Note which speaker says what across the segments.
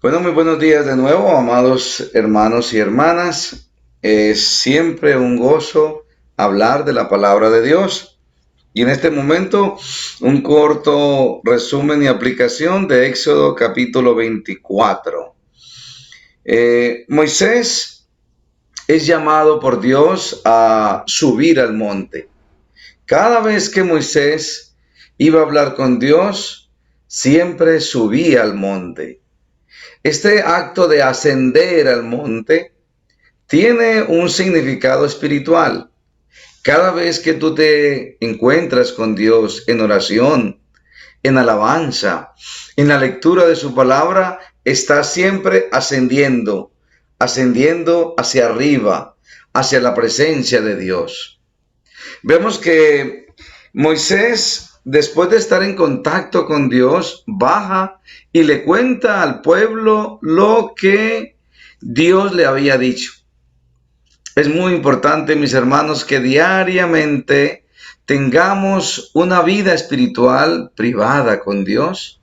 Speaker 1: Bueno, muy buenos días de nuevo, amados hermanos y hermanas. Es siempre un gozo hablar de la palabra de Dios. Y en este momento, un corto resumen y aplicación de Éxodo capítulo 24. Moisés es llamado por Dios a subir al monte. Cada vez que Moisés iba a hablar con Dios, siempre subía al monte. Este acto de ascender al monte tiene un significado espiritual. Cada vez que tú te encuentras con Dios en oración, en alabanza, en la lectura de su palabra, estás siempre ascendiendo, ascendiendo hacia arriba, hacia la presencia de Dios. Vemos que Moisés, después de estar en contacto con Dios, baja y le cuenta al pueblo lo que Dios le había dicho. Es muy importante, mis hermanos, que diariamente tengamos una vida espiritual privada con Dios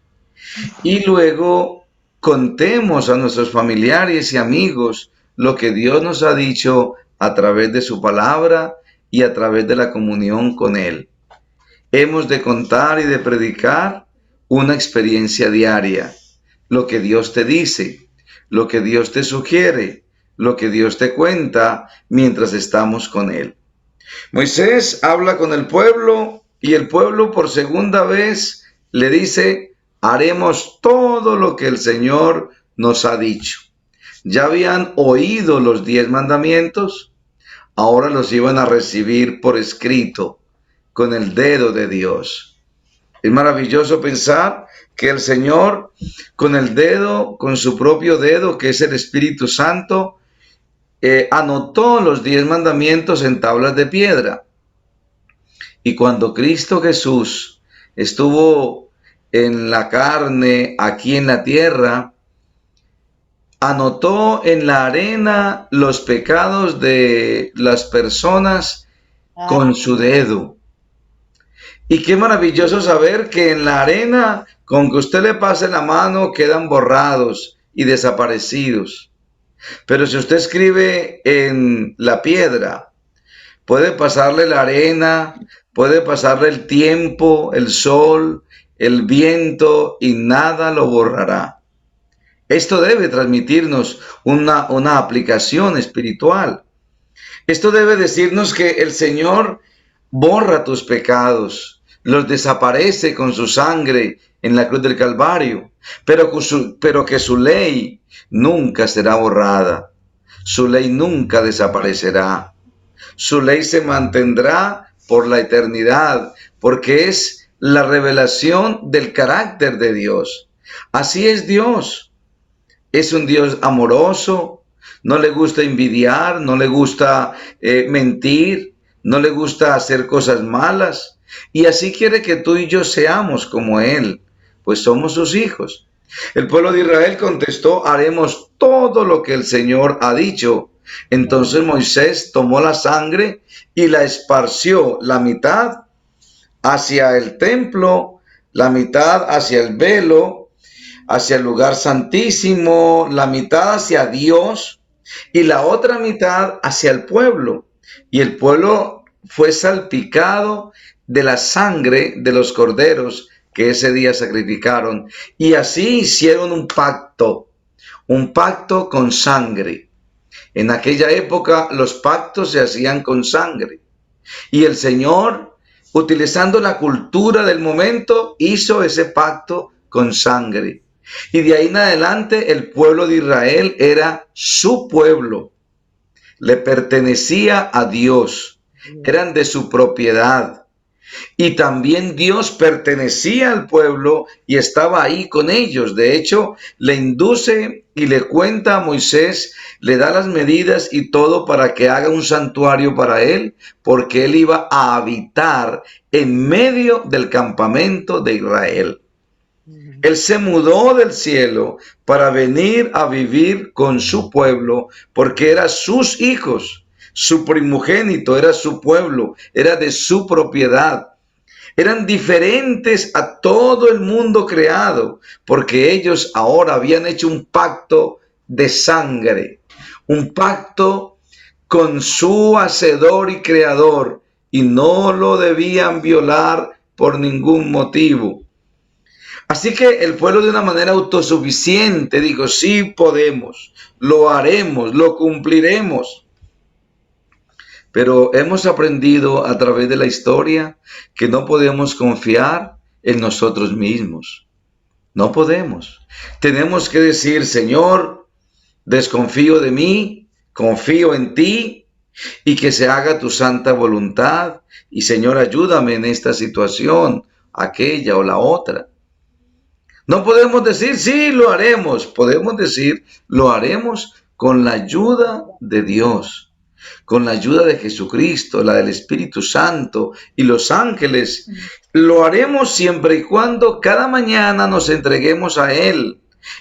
Speaker 1: y luego contemos a nuestros familiares y amigos lo que Dios nos ha dicho a través de su palabra y a través de la comunión con Él. Hemos de contar y de predicar una experiencia diaria, lo que Dios te dice, lo que Dios te sugiere, lo que Dios te cuenta mientras estamos con Él. Moisés habla con el pueblo y el pueblo por segunda vez le dice, haremos todo lo que el Señor nos ha dicho. Ya habían oído los 10 mandamientos, ahora los iban a recibir por escrito, con el dedo de Dios. Es maravilloso pensar que el Señor, con el dedo, con su propio dedo, que es el Espíritu Santo, anotó los 10 mandamientos en tablas de piedra. Y cuando Cristo Jesús estuvo en la carne, aquí en la tierra, anotó en la arena los pecados de las personas con su dedo. Y qué maravilloso saber que en la arena, con que usted le pase la mano, quedan borrados y desaparecidos. Pero si usted escribe en la piedra, puede pasarle la arena, puede pasarle el tiempo, el sol, el viento y nada lo borrará. Esto debe transmitirnos una aplicación espiritual. Esto debe decirnos que el Señor borra tus pecados, los desaparece con su sangre en la cruz del Calvario, pero que su ley nunca será borrada, su ley nunca desaparecerá, su ley se mantendrá por la eternidad, porque es la revelación del carácter de Dios. Así es Dios. Es un Dios amoroso, no le gusta envidiar, no le gusta mentir, no le gusta hacer cosas malas. Y así quiere que tú y yo seamos como Él, pues somos sus hijos. El pueblo de Israel contestó, haremos todo lo que el Señor ha dicho. Entonces Moisés tomó la sangre y la esparció, la mitad hacia el templo, la mitad hacia el velo, hacia el lugar santísimo, la mitad hacia Dios y la otra mitad hacia el pueblo. Y el pueblo fue salpicado de la sangre de los corderos que ese día sacrificaron. Y así hicieron un pacto con sangre. En aquella época los pactos se hacían con sangre. Y el Señor, utilizando la cultura del momento, hizo ese pacto con sangre. Y de ahí en adelante el pueblo de Israel era su pueblo, le pertenecía a Dios, eran de su propiedad. Y también Dios pertenecía al pueblo y estaba ahí con ellos. De hecho, le induce y le cuenta a Moisés, le da las medidas y todo para que haga un santuario para él, porque él iba a habitar en medio del campamento de Israel. Él se mudó del cielo para venir a vivir con su pueblo, porque eran sus hijos, su primogénito era su pueblo, era de su propiedad. Eran diferentes a todo el mundo creado, porque ellos ahora habían hecho un pacto de sangre, un pacto con su hacedor y creador, y no lo debían violar por ningún motivo. Así que el pueblo, de una manera autosuficiente, dijo: sí podemos, lo haremos, lo cumpliremos. Pero hemos aprendido a través de la historia que no podemos confiar en nosotros mismos. No podemos. Tenemos que decir: Señor, desconfío de mí, confío en ti, y que se haga tu santa voluntad. Y Señor, ayúdame en esta situación, aquella o la otra. No podemos decir: sí, lo haremos. Podemos decir: lo haremos con la ayuda de Dios, con la ayuda de Jesucristo, la del Espíritu Santo y los ángeles. Lo haremos siempre y cuando cada mañana nos entreguemos a Él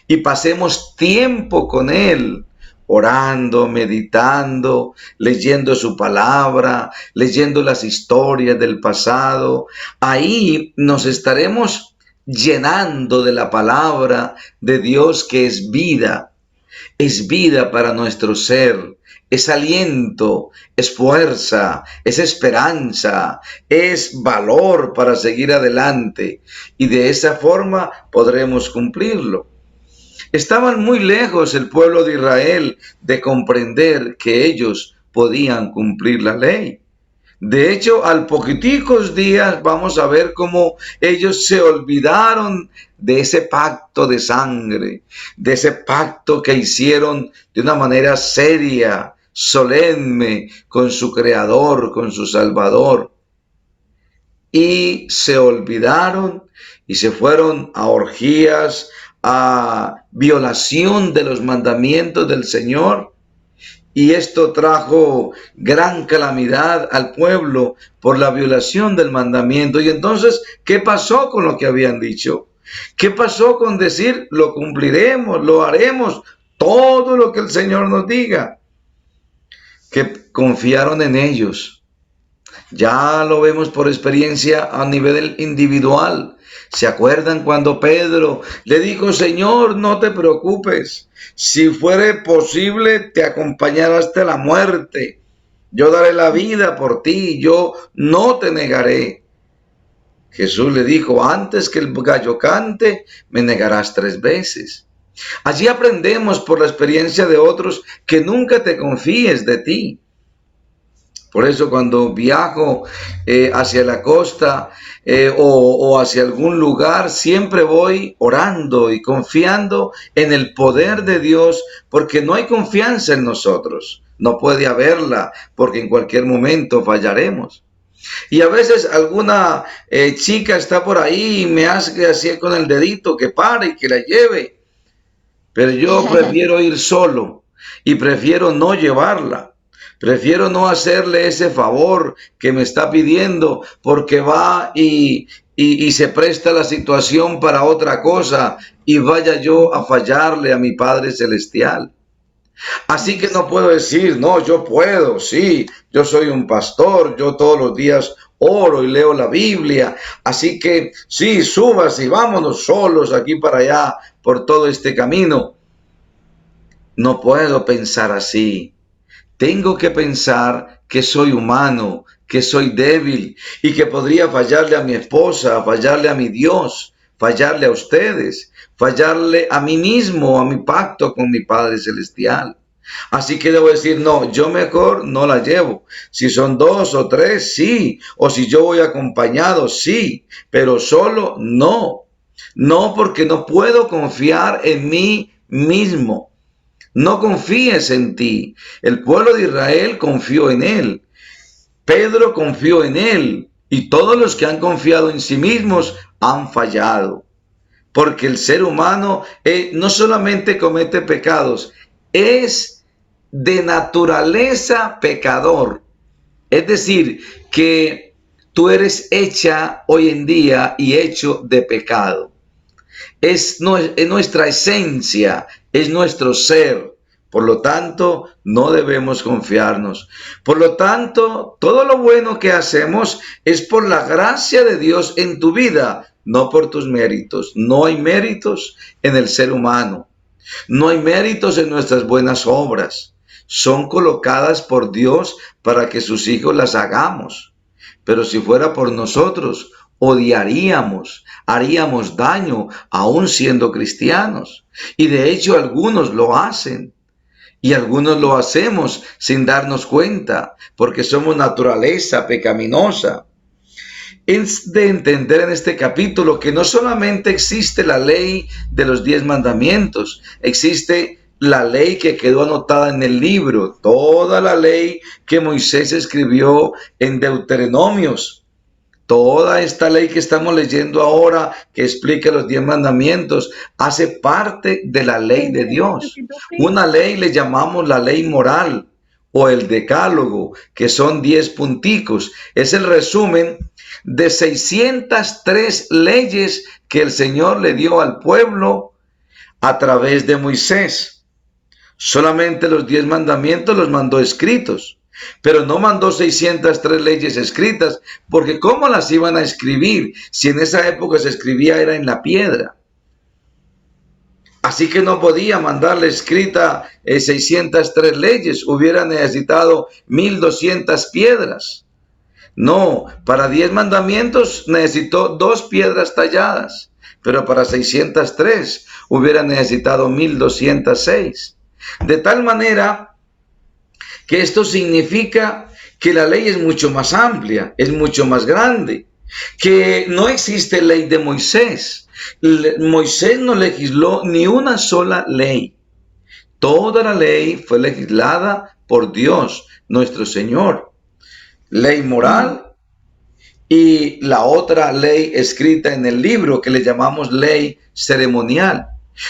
Speaker 1: y pasemos tiempo con Él, orando, meditando, leyendo su palabra, leyendo las historias del pasado. Ahí nos estaremos llenando de la palabra de Dios, que es vida para nuestro ser, es aliento, es fuerza, es esperanza, es valor para seguir adelante, y de esa forma podremos cumplirlo. Estaban muy lejos el pueblo de Israel de comprender que ellos podían cumplir la ley. De hecho, al poquiticos días vamos a ver cómo ellos se olvidaron de ese pacto de sangre, de ese pacto que hicieron de una manera seria, solemne, con su Creador, con su Salvador. Y se olvidaron y se fueron a orgías, a violación de los mandamientos del Señor. Y esto trajo gran calamidad al pueblo por la violación del mandamiento. Y entonces, ¿qué pasó con lo que habían dicho? ¿Qué pasó con decir: lo cumpliremos, lo haremos, todo lo que el Señor nos diga? Que confiaron en ellos. Ya lo vemos por experiencia a nivel individual. ¿Se acuerdan cuando Pedro le dijo: Señor, no te preocupes, si fuere posible te acompañaré hasta la muerte, yo daré la vida por ti, yo no te negaré? Jesús le dijo: antes que el gallo cante, me negarás 3 veces. Allí aprendemos por la experiencia de otros que nunca te confíes de ti. Por eso cuando viajo hacia la costa o hacia algún lugar, siempre voy orando y confiando en el poder de Dios, porque no hay confianza en nosotros. No puede haberla, porque en cualquier momento fallaremos. Y a veces alguna chica está por ahí y me hace así con el dedito que pare y que la lleve. Pero yo prefiero ir solo y prefiero no llevarla. Prefiero no hacerle ese favor que me está pidiendo, porque va y se presta la situación para otra cosa y vaya yo a fallarle a mi Padre Celestial. Así que no puedo decir: no, yo puedo, sí, yo soy un pastor, yo todos los días oro y leo la Biblia, así que sí, subas y vámonos solos aquí para allá por todo este camino. No puedo pensar así. Tengo que pensar que soy humano, que soy débil y que podría fallarle a mi esposa, fallarle a mi Dios, fallarle a ustedes, fallarle a mí mismo, a mi pacto con mi Padre Celestial. Así que debo decir: no, yo mejor no la llevo. Si son 2 o 3, sí. O si yo voy acompañado, sí. Pero solo no. No, porque no puedo confiar en mí mismo. No confíes en ti. El pueblo de Israel confió en él. Pedro confió en él. Y todos los que han confiado en sí mismos han fallado. Porque el ser humano no solamente comete pecados, es de naturaleza pecador. Es decir, que tú eres hecha hoy en día y hecho de pecado. Es nuestra esencia, es nuestro ser. Por lo tanto, no debemos confiarnos. Por lo tanto, todo lo bueno que hacemos es por la gracia de Dios en tu vida, no por tus méritos. No hay méritos en el ser humano. No hay méritos en nuestras buenas obras. Son colocadas por Dios para que sus hijos las hagamos. Pero si fuera por nosotros, odiaríamos, haríamos daño, aún siendo cristianos. Y de hecho algunos lo hacen. Y algunos lo hacemos sin darnos cuenta, porque somos naturaleza pecaminosa. Es de entender en este capítulo que no solamente existe la ley de los 10 mandamientos, existe la ley que quedó anotada en el libro, toda la ley que Moisés escribió en Deuteronomios. Toda esta ley que estamos leyendo ahora, que explica los 10 mandamientos, hace parte de la ley de Dios. Una ley le llamamos la ley moral o el decálogo, que son 10 punticos. Es el resumen de 603 leyes que el Señor le dio al pueblo a través de Moisés. Solamente los 10 mandamientos los mandó escritos, pero no mandó 603 leyes escritas, porque ¿cómo las iban a escribir? Si en esa época se escribía era en la piedra. Así que no podía mandarle escrita 603 leyes, hubiera necesitado 1200 piedras. No, para 10 mandamientos necesitó 2 piedras talladas, pero para 603 hubiera necesitado 1206. De tal manera que esto significa que la ley es mucho más amplia, es mucho más grande, que no existe ley de Moisés. Moisés no legisló ni una sola ley. Toda la ley fue legislada por Dios, nuestro Señor. Ley moral y la otra ley escrita en el libro que le llamamos ley ceremonial.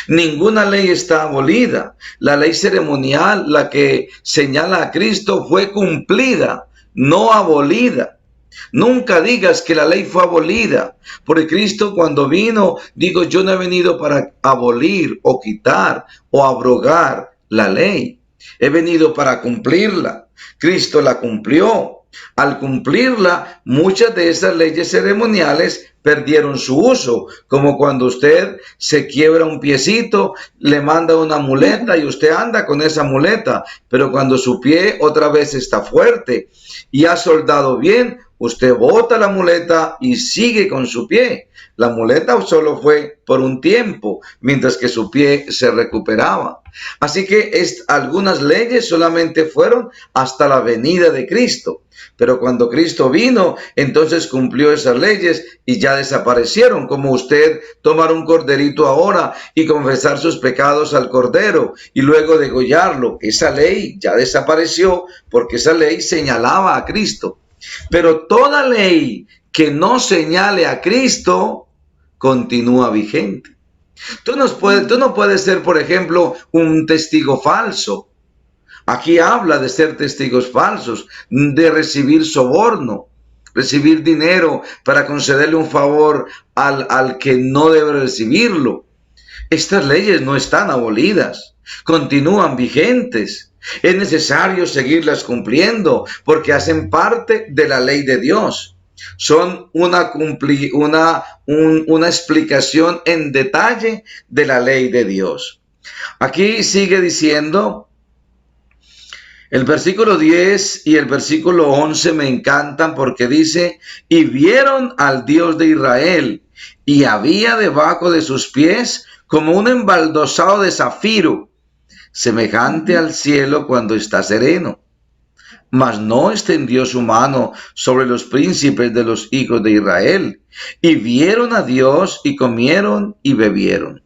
Speaker 1: Ninguna ley está abolida. La ley ceremonial, la que señala a Cristo, fue cumplida, no abolida. Nunca digas que la ley fue abolida, porque Cristo cuando vino, digo, yo no he venido para abolir o quitar o abrogar la ley. He venido para cumplirla. Cristo la cumplió. Al cumplirla, muchas de esas leyes ceremoniales perdieron su uso, como cuando usted se quiebra un piecito, le manda una muleta y usted anda con esa muleta, pero cuando su pie otra vez está fuerte y ha soldado bien, usted bota la muleta y sigue con su pie. La muleta solo fue por un tiempo, mientras que su pie se recuperaba. Así que algunas leyes solamente fueron hasta la venida de Cristo. Pero cuando Cristo vino, entonces cumplió esas leyes y ya desaparecieron, como usted tomar un corderito ahora y confesar sus pecados al cordero y luego degollarlo. Esa ley ya desapareció porque esa ley señalaba a Cristo. Pero toda ley que no señale a Cristo continúa vigente. Tú no puedes ser, por ejemplo, un testigo falso. Aquí habla de ser testigos falsos, de recibir soborno, recibir dinero para concederle un favor al que no debe recibirlo. Estas leyes no están abolidas, continúan vigentes. Es necesario seguirlas cumpliendo porque hacen parte de la ley de Dios. Son una explicación en detalle de la ley de Dios. Aquí sigue diciendo, el versículo 10 y el versículo 11 me encantan porque dice, y vieron al Dios de Israel, y había debajo de sus pies como un embaldosado de zafiro, semejante al cielo cuando está sereno. Mas no extendió su mano sobre los príncipes de los hijos de Israel, y vieron a Dios y comieron y bebieron.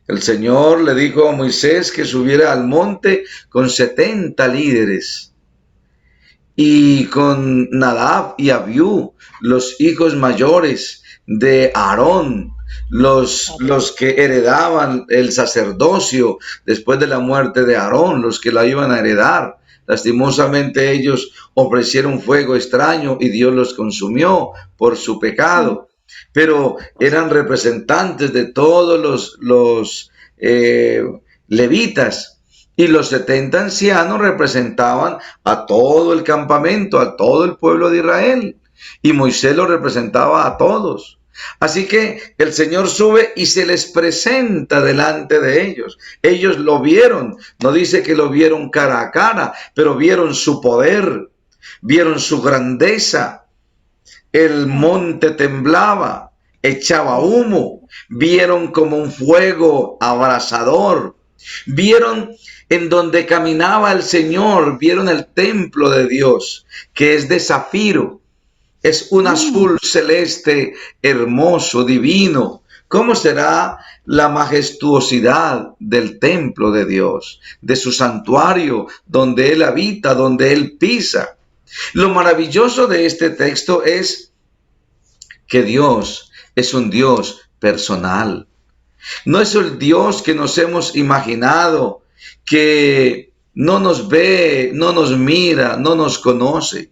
Speaker 1: El Señor le dijo a Moisés que subiera al monte con 70 líderes y con Nadab y Abiú, los hijos mayores de Aarón, los que heredaban el sacerdocio después de la muerte de Aarón, los que la iban a heredar. Lastimosamente ellos ofrecieron fuego extraño y Dios los consumió por su pecado. Pero eran representantes de todos los levitas Y los 70 ancianos representaban a todo el campamento, a todo el pueblo de Israel. Y Moisés lo representaba a todos. Así que el Señor sube y se les presenta delante de ellos. Ellos lo vieron. No dice que lo vieron cara a cara, pero vieron su poder, vieron su grandeza. El monte temblaba, echaba humo. Vieron como un fuego abrasador. Vieron en donde caminaba el Señor, vieron el templo de Dios, que es de zafiro. Es un azul celeste, hermoso, divino. ¿Cómo será la majestuosidad del templo de Dios, de su santuario, donde Él habita, donde Él pisa? Lo maravilloso de este texto es que Dios es un Dios personal. No es el Dios que nos hemos imaginado, que no nos ve, no nos mira, no nos conoce.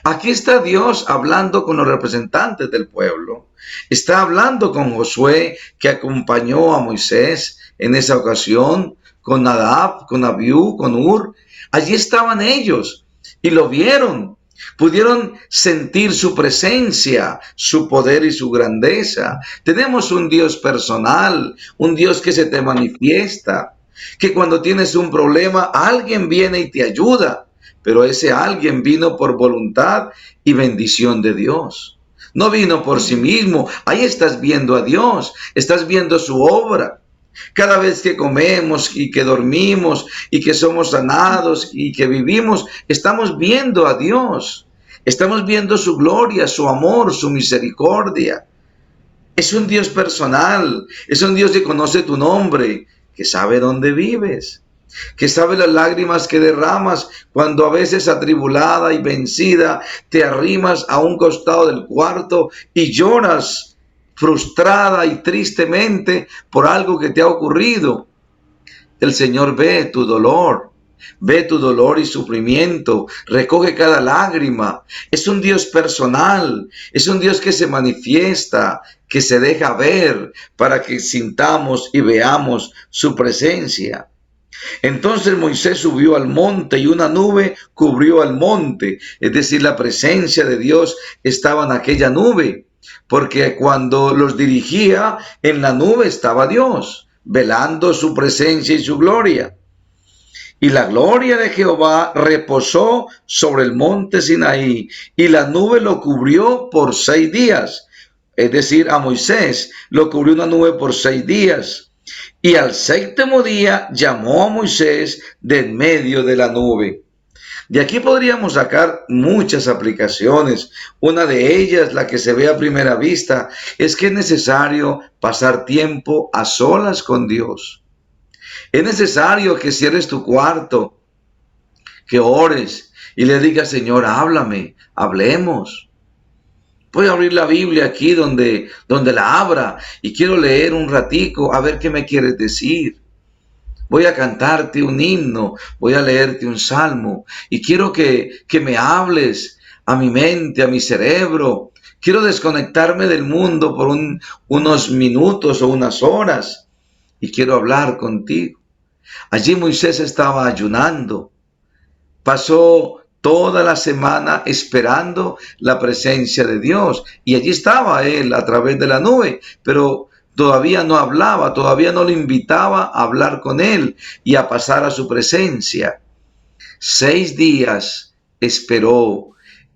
Speaker 1: Aquí está Dios hablando con los representantes del pueblo. Está hablando con Josué, que acompañó a Moisés en esa ocasión, con Nadab, con Abiú, con Ur. Allí estaban ellos y lo vieron. Pudieron sentir su presencia, su poder y su grandeza. Tenemos un Dios personal, un Dios que se te manifiesta, que cuando tienes un problema, alguien viene y te ayuda, pero ese alguien vino por voluntad y bendición de Dios. No vino por sí mismo. Ahí estás viendo a Dios, estás viendo su obra. Cada vez que comemos y que dormimos y que somos sanados y que vivimos, estamos viendo a Dios. Estamos viendo su gloria, su amor, su misericordia. Es un Dios personal, es un Dios que conoce tu nombre, que sabe dónde vives, que sabe las lágrimas que derramas cuando a veces atribulada y vencida te arrimas a un costado del cuarto y lloras frustrada y tristemente por algo que te ha ocurrido. El Señor ve tu dolor y sufrimiento, recoge cada lágrima. Es un Dios personal, es un Dios que se manifiesta, que se deja ver para que sintamos y veamos su presencia. Entonces Moisés subió al monte y una nube cubrió al monte, es decir, la presencia de Dios estaba en aquella nube, porque cuando los dirigía en la nube estaba Dios, velando su presencia y su gloria. Y la gloria de Jehová reposó sobre el monte Sinaí, y la nube lo cubrió por 6 días. Es decir, a Moisés lo cubrió una nube por 6 días. Y al 7º día llamó a Moisés de en medio de la nube. De aquí podríamos sacar muchas aplicaciones. Una de ellas, la que se ve a primera vista, es que es necesario pasar tiempo a solas con Dios. Es necesario que cierres tu cuarto, que ores y le digas, Señor, háblame, hablemos. Voy a abrir la Biblia aquí donde la abra y quiero leer un ratico a ver qué me quieres decir. Voy a cantarte un himno, voy a leerte un salmo y quiero que me hables a mi mente, a mi cerebro. Quiero desconectarme del mundo por unos minutos o unas horas y quiero hablar contigo. Allí Moisés estaba ayunando. Pasó toda la semana esperando la presencia de Dios. Y allí estaba él a través de la nube, pero todavía no hablaba, todavía no le invitaba a hablar con él y a pasar a su presencia. 6 días esperó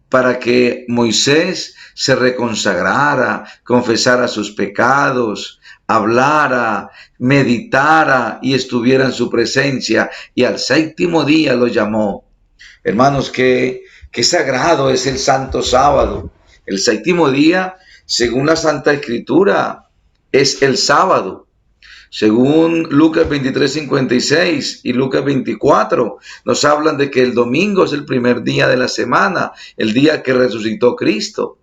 Speaker 1: para que Moisés se reconsagrara, confesara sus pecados, hablara, meditara y estuviera en su presencia. Y al 7º día lo llamó. Hermanos, qué sagrado es el Santo Sábado. El 7º día, según la Santa Escritura, es el sábado. Según Lucas 23:56 y Lucas 24, nos hablan de que el domingo es el primer día de la semana, el día que resucitó Cristo.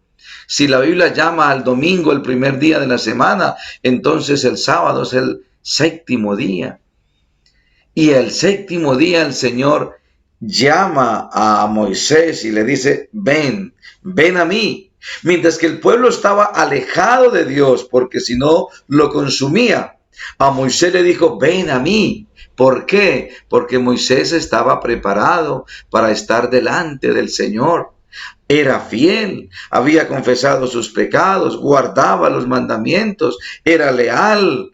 Speaker 1: Si la Biblia llama al domingo el primer día de la semana, entonces el sábado es el 7º día. Y el 7º día el Señor llama a Moisés y le dice, ven a mí. Mientras que el pueblo estaba alejado de Dios, porque si no lo consumía, a Moisés le dijo, ven a mí, ¿Por qué? Porque Moisés estaba preparado para estar delante del Señor. Era fiel, había confesado sus pecados, guardaba los mandamientos, era leal,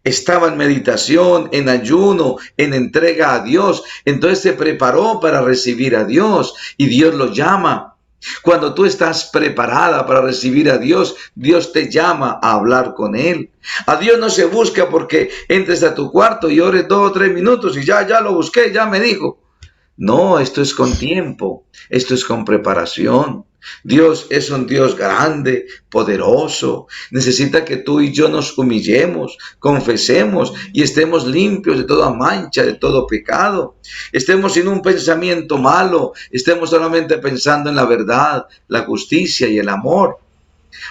Speaker 1: estaba en meditación, en ayuno, en entrega a Dios. Entonces se preparó para recibir a Dios y Dios lo llama. Cuando tú estás preparada para recibir a Dios, Dios te llama a hablar con Él. A Dios no se busca porque entres a tu cuarto y ores 2 o 3 minutos y ya lo busqué, ya me dijo. No, esto es con tiempo, esto es con preparación. Dios es un Dios grande, poderoso. Necesita que tú y yo nos humillemos, confesemos y estemos limpios de toda mancha, de todo pecado. Estemos sin un pensamiento malo, estemos solamente pensando en la verdad, la justicia y el amor.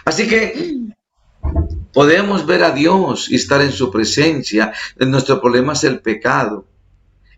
Speaker 1: Así que podemos ver a Dios y estar en su presencia. Nuestro problema es el pecado.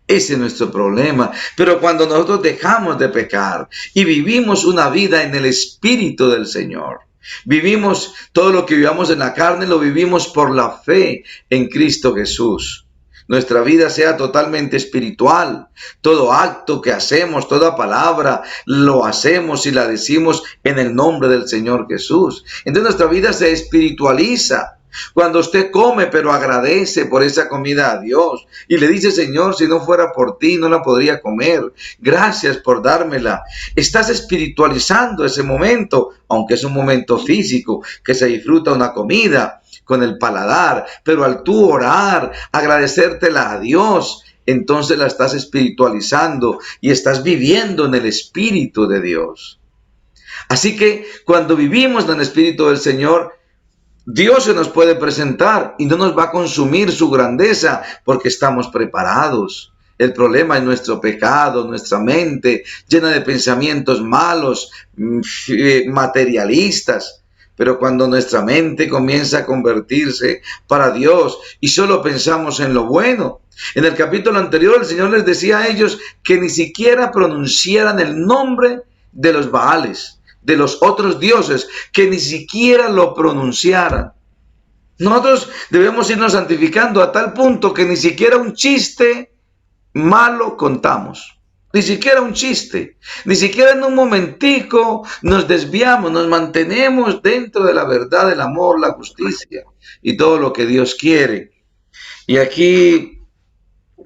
Speaker 1: Ese es nuestro problema. Pero cuando nosotros dejamos de pecar y vivimos una vida en el Espíritu del Señor, vivimos todo lo que vivamos en la carne, lo vivimos por la fe en Cristo Jesús. Nuestra vida sea totalmente espiritual. Todo acto que hacemos, toda palabra, lo hacemos y la decimos en el nombre del Señor Jesús. Entonces nuestra vida se espiritualiza. Cuando usted come, pero agradece por esa comida a Dios y le dice: Señor, si no fuera por ti, no la podría comer. Gracias por dármela. Estás espiritualizando ese momento, aunque es un momento físico, que se disfruta una comida con el paladar, pero al tú orar, agradecértela a Dios, entonces la estás espiritualizando y estás viviendo en el Espíritu de Dios. Así que cuando vivimos en el Espíritu del Señor, Dios se nos puede presentar y no nos va a consumir su grandeza porque estamos preparados. El problema es nuestro pecado, nuestra mente llena de pensamientos malos, materialistas. Pero cuando nuestra mente comienza a convertirse para Dios y solo pensamos en lo bueno. En el capítulo anterior el Señor les decía a ellos que ni siquiera pronunciaran el nombre de los Baales, de los otros dioses, que ni siquiera lo pronunciaran. Nosotros debemos irnos santificando a tal punto que ni siquiera un chiste malo contamos. Ni siquiera un chiste, ni siquiera en un momentico nos desviamos, nos mantenemos dentro de la verdad, el amor, la justicia y todo lo que Dios quiere. Y aquí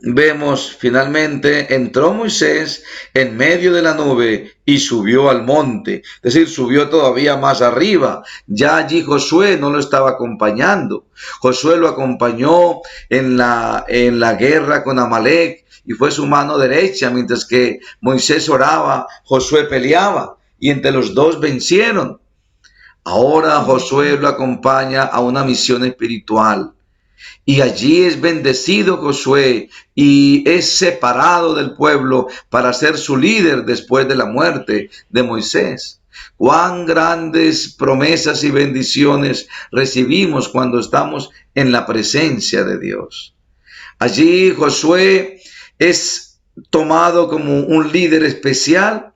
Speaker 1: vemos finalmente entró Moisés en medio de la nube y subió al monte, es decir, subió todavía más arriba. Ya allí Josué no lo estaba acompañando. Josué lo acompañó en la guerra con Amalek y fue su mano derecha, mientras que Moisés oraba, Josué peleaba y entre los dos vencieron. Ahora Josué lo acompaña a una misión espiritual. Y allí es bendecido Josué y es separado del pueblo para ser su líder después de la muerte de Moisés. Cuán grandes promesas y bendiciones recibimos cuando estamos en la presencia de Dios. Allí Josué es tomado como un líder especial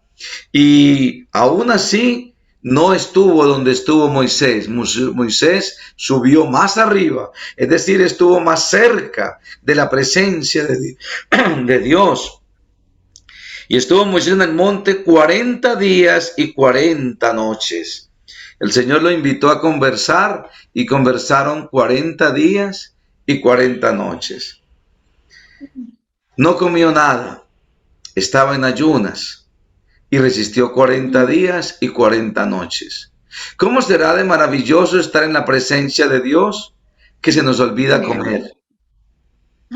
Speaker 1: y aún así no estuvo donde estuvo Moisés. Moisés subió más arriba, es decir, estuvo más cerca de la presencia de Dios. Y estuvo Moisés en el monte 40 días y 40 noches. El Señor lo invitó a conversar y conversaron 40 días y 40 noches. No comió nada, estaba en ayunas y resistió 40 días y 40 noches. ¿Cómo será de maravilloso estar en la presencia de Dios que se nos olvida comer?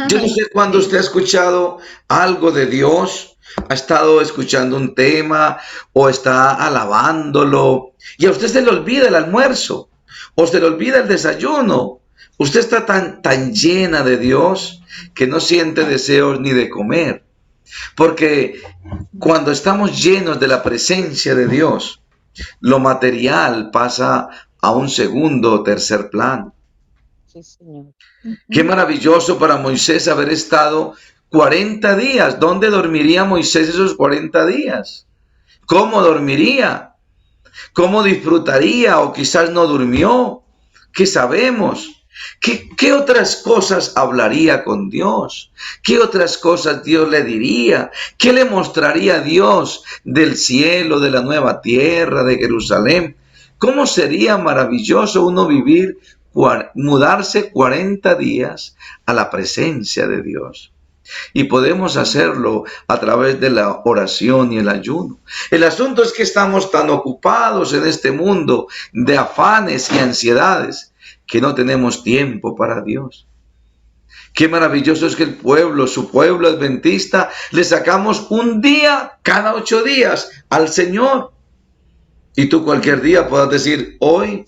Speaker 1: Yo no sé cuándo usted ha escuchado algo de Dios, ha estado escuchando un tema o está alabándolo y a usted se le olvida el almuerzo o se le olvida el desayuno. Usted está tan llena de Dios que no siente deseos ni de comer. Porque cuando estamos llenos de la presencia de Dios, lo material pasa a un segundo o tercer plano.
Speaker 2: Sí, Señor.
Speaker 1: Qué maravilloso para Moisés haber estado 40 días. ¿Dónde dormiría Moisés esos 40 días? ¿Cómo dormiría? ¿Cómo disfrutaría? O quizás no durmió. ¿Qué sabemos? ¿Qué otras cosas hablaría con Dios? ¿Qué otras cosas Dios le diría? ¿Qué le mostraría Dios del cielo, de la nueva tierra, de Jerusalén? ¿Cómo sería maravilloso uno vivir, mudarse 40 días a la presencia de Dios? Y podemos hacerlo a través de la oración y el ayuno. El asunto es que estamos tan ocupados en este mundo de afanes y ansiedades que no tenemos tiempo para Dios. Qué maravilloso es que su pueblo adventista, le sacamos un día cada 8 días al Señor. Y tú cualquier día puedas decir, hoy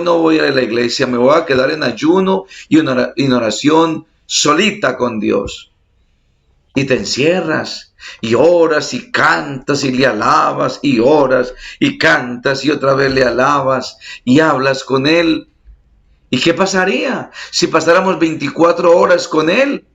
Speaker 1: no voy a ir a la iglesia, me voy a quedar en ayuno y en oración solita con Dios. Y te encierras y oras y cantas y le alabas y oras y cantas y otra vez le alabas y hablas con Él. ¿Y qué pasaría si pasáramos 24 horas con Él?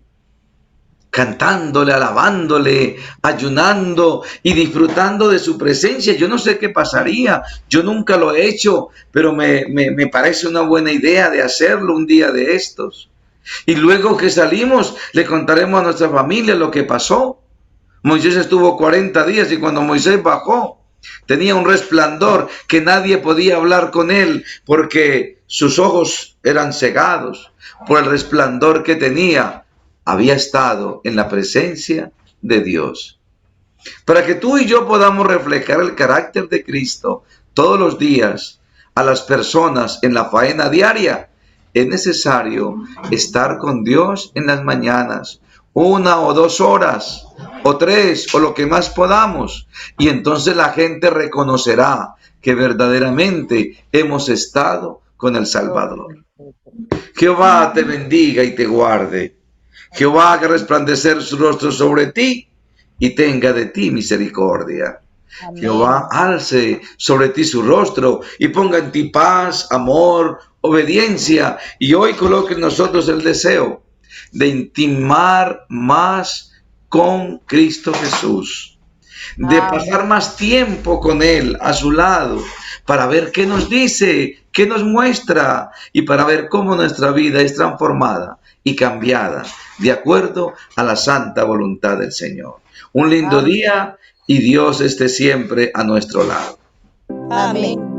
Speaker 1: Cantándole, alabándole, ayunando y disfrutando de su presencia. Yo no sé qué pasaría, yo nunca lo he hecho, pero me parece una buena idea de hacerlo un día de estos. Y luego que salimos, le contaremos a nuestra familia lo que pasó. Moisés estuvo 40 días y cuando Moisés bajó, tenía un resplandor que nadie podía hablar con él porque sus ojos eran cegados por el resplandor que tenía. Había estado en la presencia de Dios. Para que tú y yo podamos reflejar el carácter de Cristo todos los días a las personas en la faena diaria, es necesario estar con Dios en las mañanas, 1 o 2 horas, o 3, o lo que más podamos. Y entonces la gente reconocerá que verdaderamente hemos estado con el Salvador. Jehová te bendiga y te guarde. Jehová haga resplandecer su rostro sobre ti y tenga de ti misericordia. Amén. Jehová alce sobre ti su rostro y ponga en ti paz, amor, obediencia. Y hoy coloque en nosotros el deseo de intimar más con Cristo Jesús, de pasar más tiempo con Él, a su lado, para ver qué nos dice, qué nos muestra y para ver cómo nuestra vida es transformada y cambiada de acuerdo a la santa voluntad del Señor. Un lindo día y Dios esté siempre a nuestro lado.
Speaker 2: Amén.